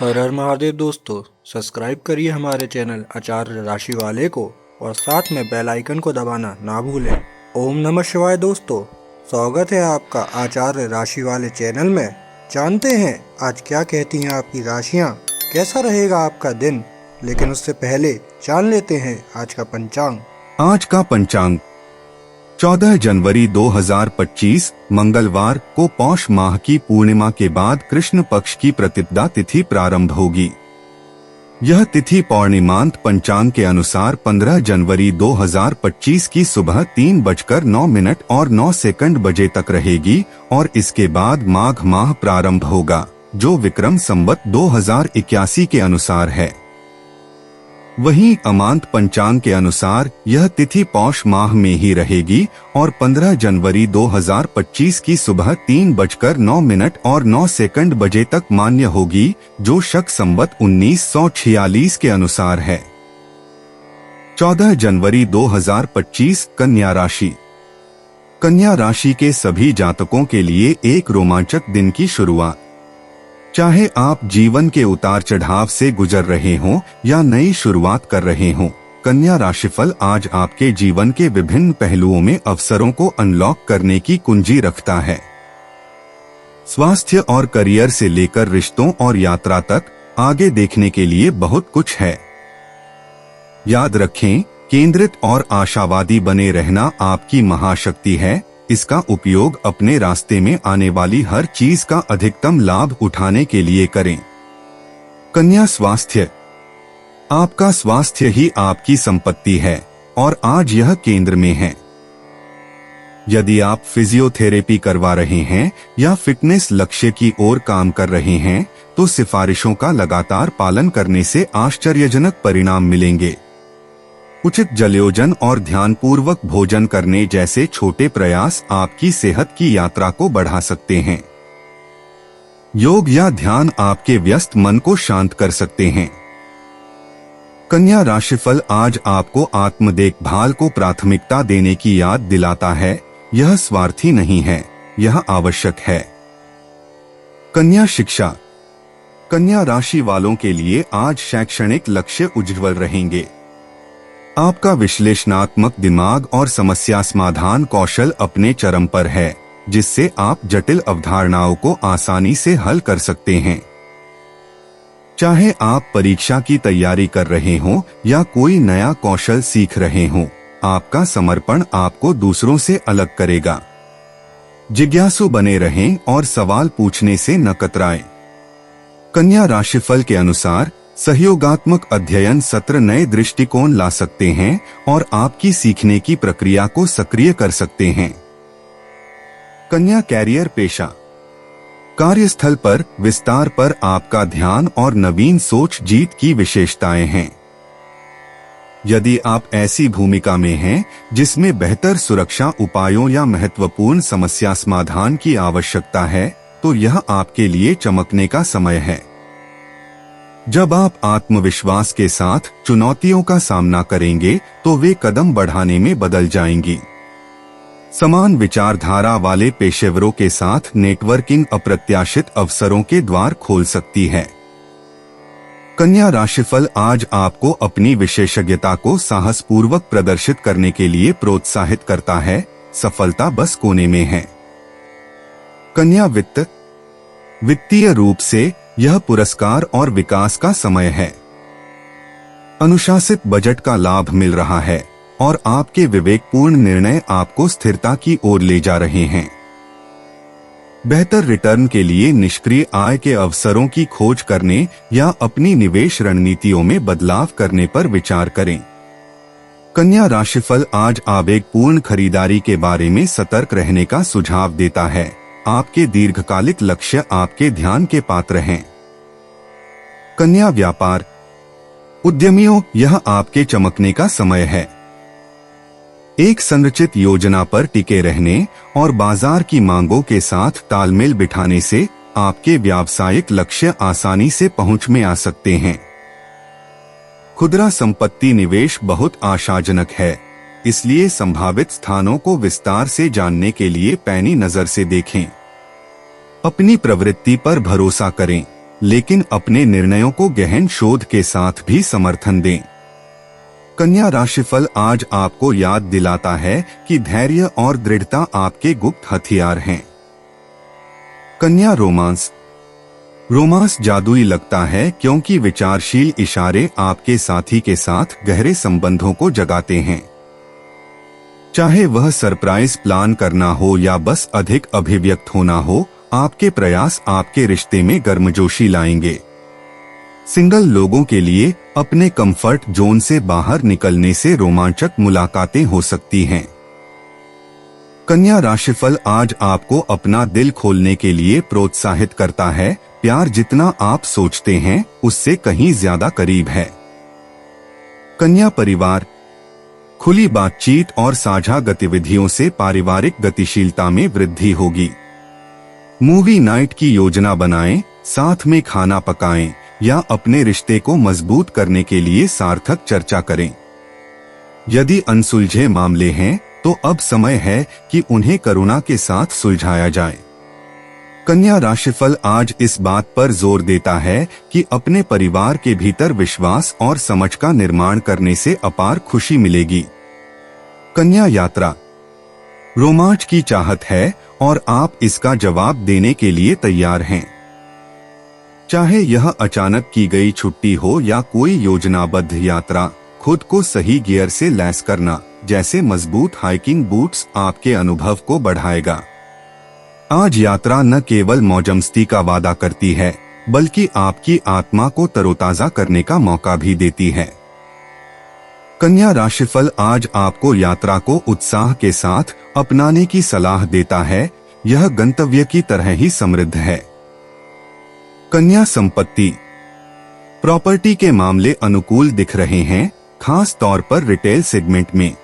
हर हर महादेव दोस्तों, सब्सक्राइब करिए हमारे चैनल आचार्य राशि वाले को और साथ में बेल आइकन को दबाना ना भूलें। ओम नमः शिवाय दोस्तों, स्वागत है आपका आचार्य राशि वाले चैनल में। जानते हैं आज क्या कहती हैं आपकी राशियां, कैसा रहेगा आपका दिन। लेकिन उससे पहले जान लेते हैं आज का पंचांग। आज का पंचांग 14 जनवरी 2025 मंगलवार को पौष माह की पूर्णिमा के बाद कृष्ण पक्ष की प्रतिपदा तिथि प्रारंभ होगी। यह तिथि पौर्णिमांत पंचांग के अनुसार 15 जनवरी 2025 की सुबह 3:09 और 9 बजे तक रहेगी और इसके बाद माघ माह प्रारंभ होगा, जो विक्रम संवत 2081 के अनुसार है। वहीं अमांत पंचांग के अनुसार यह तिथि पौष माह में ही रहेगी और 15 जनवरी 2025 की सुबह 3:09 और 9 बजे तक मान्य होगी, जो शक संवत 1946 के अनुसार है। 14 जनवरी 2025 कन्या राशि। कन्या राशि के सभी जातकों के लिए एक रोमांचक दिन की शुरुआत। चाहे आप जीवन के उतार चढ़ाव से गुजर रहे हों या नई शुरुआत कर रहे हों, कन्या राशिफल आज आपके जीवन के विभिन्न पहलुओं में अवसरों को अनलॉक करने की कुंजी रखता है। स्वास्थ्य और करियर से लेकर रिश्तों और यात्रा तक आगे देखने के लिए बहुत कुछ है। याद रखें, केंद्रित और आशावादी बने रहना आपकी महाशक्ति है। इसका उपयोग अपने रास्ते में आने वाली हर चीज का अधिकतम लाभ उठाने के लिए करें। कन्या स्वास्थ्य। आपका स्वास्थ्य ही आपकी संपत्ति है और आज यह केंद्र में है। यदि आप फिजियोथेरेपी करवा रहे हैं या फिटनेस लक्ष्य की ओर काम कर रहे हैं, तो सिफारिशों का लगातार पालन करने से आश्चर्यजनक परिणाम मिलेंगे। उचित जलयोजन और ध्यानपूर्वक भोजन करने जैसे छोटे प्रयास आपकी सेहत की यात्रा को बढ़ा सकते हैं। योग या ध्यान आपके व्यस्त मन को शांत कर सकते हैं। कन्या राशिफल आज आपको आत्म देखभाल को प्राथमिकता देने की याद दिलाता है। यह स्वार्थी नहीं है, यह आवश्यक है। कन्या शिक्षा। कन्या राशि वालों के लिए आज शैक्षणिक लक्ष्य उज्ज्वल रहेंगे। आपका विश्लेषणात्मक दिमाग और समस्या समाधान कौशल अपने चरम पर है, जिससे आप जटिल अवधारणाओं को आसानी से हल कर सकते हैं। चाहे आप परीक्षा की तैयारी कर रहे हों या कोई नया कौशल सीख रहे हों, आपका समर्पण आपको दूसरों से अलग करेगा। जिज्ञासु बने रहें और सवाल पूछने से न कतराएं। कन्या राशिफल के अनुसार सहयोगात्मक अध्ययन सत्र नए दृष्टिकोण ला सकते हैं और आपकी सीखने की प्रक्रिया को सक्रिय कर सकते हैं। कन्या कैरियर पेशा। कार्यस्थल पर विस्तार पर आपका ध्यान और नवीन सोच जीत की विशेषताएं हैं। यदि आप ऐसी भूमिका में हैं जिसमें बेहतर सुरक्षा उपायों या महत्वपूर्ण समस्या समाधान की आवश्यकता है, तो यह आपके लिए चमकने का समय है। जब आप आत्मविश्वास के साथ चुनौतियों का सामना करेंगे, तो वे कदम बढ़ाने में बदल जाएंगी। समान विचारधारा वाले पेशेवरों के साथ नेटवर्किंग अप्रत्याशित अवसरों के द्वार खोल सकती है। कन्या राशिफल आज आपको अपनी विशेषज्ञता को साहसपूर्वक प्रदर्शित करने के लिए प्रोत्साहित करता है। सफलता बस कोने में है। कन्या वित्त। वित्तीय रूप से यह पुरस्कार और विकास का समय है। अनुशासित बजट का लाभ मिल रहा है और आपके विवेकपूर्ण निर्णय आपको स्थिरता की ओर ले जा रहे हैं। बेहतर रिटर्न के लिए निष्क्रिय आय के अवसरों की खोज करने या अपनी निवेश रणनीतियों में बदलाव करने पर विचार करें। कन्या राशिफल आज आवेगपूर्ण खरीदारी के बारे में सतर्क रहने का सुझाव देता है। आपके दीर्घकालिक लक्ष्य आपके ध्यान के पात्र हैं। कन्या व्यापार। उद्यमियों, यह आपके चमकने का समय है। एक संरचित योजना पर टिके रहने और बाजार की मांगों के साथ तालमेल बिठाने से आपके व्यावसायिक लक्ष्य आसानी से पहुंच में आ सकते हैं। खुदरा संपत्ति निवेश बहुत आशाजनक है, इसलिए संभावित स्थानों को विस्तार से जानने के लिए पैनी नजर से देखें। अपनी प्रवृत्ति पर भरोसा करें, लेकिन अपने निर्णयों को गहन शोध के साथ भी समर्थन दें। कन्या राशिफल आज आपको याद दिलाता है कि धैर्य और दृढ़ता आपके गुप्त हथियार हैं। कन्या रोमांस जादुई लगता है क्योंकि विचारशील इशारे आपके साथी के साथ गहरे संबंधों को जगाते हैं। चाहे वह सरप्राइज प्लान करना हो या बस अधिक अभिव्यक्त होना हो, आपके प्रयास आपके रिश्ते में गर्मजोशी लाएंगे। सिंगल लोगों के लिए अपने कंफर्ट जोन से बाहर निकलने से रोमांचक मुलाकातें हो सकती हैं। कन्या राशिफल आज आपको अपना दिल खोलने के लिए प्रोत्साहित करता है। प्यार जितना आप सोचते हैं उससे कहीं ज्यादा करीब है। कन्या परिवार, खुली बातचीत और साझा गतिविधियों से पारिवारिक गतिशीलता में वृद्धि होगी। मूवी नाइट की योजना बनाएं, साथ में खाना पकाएं या अपने रिश्ते को मजबूत करने के लिए सार्थक चर्चा करें। यदि अनसुलझे मामले हैं तो अब समय है कि उन्हें करुणा के साथ सुलझाया जाए। कन्या राशिफल आज इस बात पर जोर देता है कि अपने परिवार के भीतर विश्वास और समझ का निर्माण करने से अपार खुशी मिलेगी। कन्या यात्रा, रोमांच की चाहत है और आप इसका जवाब देने के लिए तैयार हैं। चाहे यह अचानक की गई छुट्टी हो या कोई योजनाबद्ध यात्रा, खुद को सही गियर से लैस करना, जैसे मजबूत हाइकिंग बूट्स, आपके अनुभव को बढ़ाएगा। आज यात्रा न केवल मौजमस्ती का वादा करती है, बल्कि आपकी आत्मा को तरोताजा करने का मौका भी देती है। कन्या राशिफल आज आपको यात्रा को उत्साह के साथ अपनाने की सलाह देता है। यह गंतव्य की तरह ही समृद्ध है। कन्या संपत्ति, प्रॉपर्टी के मामले अनुकूल दिख रहे हैं, खास तौर पर रिटेल सेगमेंट में।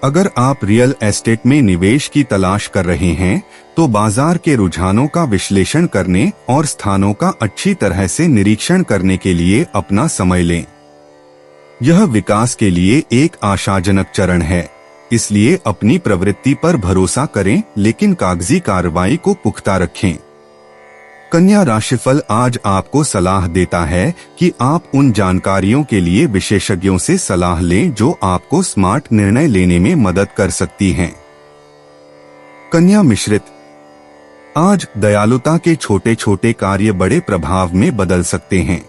अगर आप रियल एस्टेट में निवेश की तलाश कर रहे हैं तो बाजार के रुझानों का विश्लेषण करने और स्थानों का अच्छी तरह से निरीक्षण करने के लिए अपना समय लें। यह विकास के लिए एक आशाजनक चरण है, इसलिए अपनी प्रवृत्ति पर भरोसा करें, लेकिन कागजी कार्रवाई को पुख्ता रखें। कन्या राशिफल आज आपको सलाह देता है कि आप उन जानकारियों के लिए विशेषज्ञों से सलाह लें जो आपको स्मार्ट निर्णय लेने में मदद कर सकती हैं। कन्या मिश्रित, आज दयालुता के छोटे छोटे कार्य बड़े प्रभाव में बदल सकते हैं।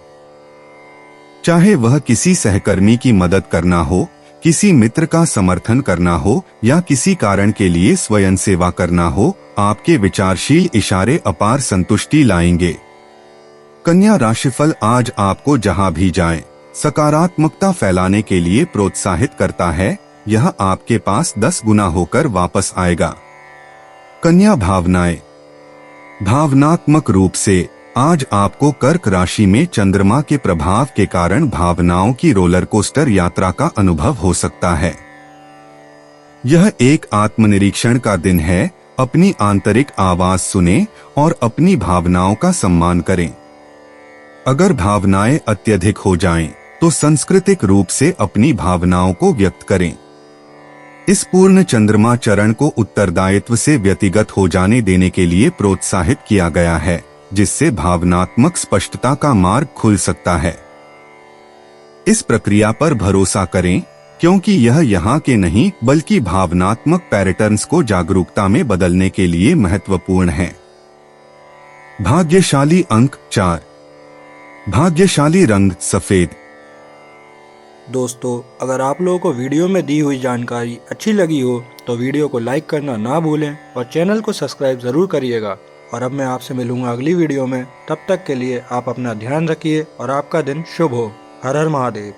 चाहे वह किसी सहकर्मी की मदद करना हो, किसी मित्र का समर्थन करना हो या किसी कारण के लिए स्वयं सेवा करना हो, आपके विचारशील इशारे अपार संतुष्टि लाएंगे। कन्या राशिफल आज आपको जहां भी जाएं, सकारात्मकता फैलाने के लिए प्रोत्साहित करता है। यह आपके पास 10 गुना होकर वापस आएगा। कन्या भावनाएं, भावनात्मक रूप से आज आपको कर्क राशि में चंद्रमा के प्रभाव के कारण भावनाओं की रोलर कोस्टर यात्रा का अनुभव हो सकता है। यह एक आत्मनिरीक्षण का दिन है। अपनी आंतरिक आवाज सुनें और अपनी भावनाओं का सम्मान करें। अगर भावनाएं अत्यधिक हो जाएं, तो सांस्कृतिक रूप से अपनी भावनाओं को व्यक्त करें। इस पूर्ण चंद्रमा चरण को उत्तरदायित्व से व्यक्तिगत हो जाने देने के लिए प्रोत्साहित किया गया है, जिससे भावनात्मक स्पष्टता का मार्ग खुल सकता है। इस प्रक्रिया पर भरोसा करें, क्योंकि यह यहाँ के नहीं बल्कि भावनात्मक पैटर्न्स को जागरूकता में बदलने के लिए महत्वपूर्ण है। भाग्यशाली अंक 4, भाग्यशाली रंग सफेद। दोस्तों, अगर आप लोगों को वीडियो में दी हुई जानकारी अच्छी लगी हो तो वीडियो को लाइक करना ना भूलें और चैनल को सब्सक्राइब ज़रूर करिएगा। और अब मैं आपसे मिलूंगा अगली वीडियो में। तब तक के लिए आप अपना ध्यान रखिए और आपका दिन शुभ हो। हर हर महादेव।